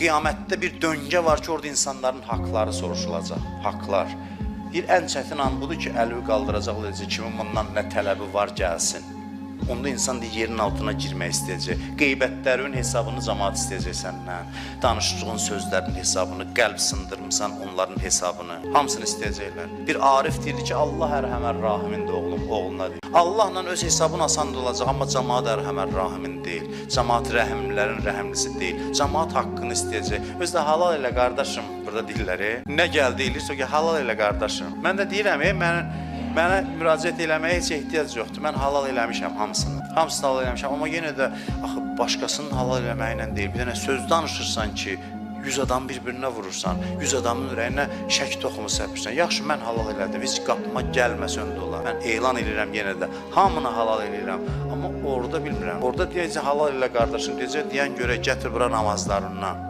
qiyamətdə bir döngə var ki, orada insanların haqları soruşulacaq. Haqlar. Bir ən çətin an budur ki, əlvi qaldıracaq, deyəcək, kimin bundan nə tələbi var gəlsin. Onda insan yerin altına girmək istəyəcək. Qeybətlərin hesabını cəmaat istəyəcək səndən. Danışdığın sözlərin hesabını, qəlb sındırmısan onların hesabını. Hamısını istəyəcəklər. Bir Arif deyirdi ki, Allah ərhəmər rahimin də oğluna deyir. Allahla öz hesabın asan olacaq, amma cəmaat ərhəmər rahimin deyil. Cəmaat rəhimlərin rəhimlisi deyil. Cəmaat haqqını istəyəcək. Özdə halal elə qardaşım, burada deyirlər. Nə gəl deyilirsə ki, halal elə qardaşım. Mən də deyirəm, mənə müraciət eləməyə heç ehtiyac yoxdur. Mən halal eləmişəm hamısını. Hamısını halal eləmişəm. Amma yenə də axı başqasının halal eləməklə deyil. Bir dənə söz danışırsan ki, 100 adam bir-birinə vurursan, 100 adamın ürəyinə şək toxumu səpirsən. Yaxşı, mən halal elədim. Heç qapıma gəlməsən də olar. Mən elan edirəm yenə də. Hamını halal edirəm. Amma orada bilmirəm. Orada deyəcək halal elə qardaşım, deyəcək deyən görə gətir bura namazlarından.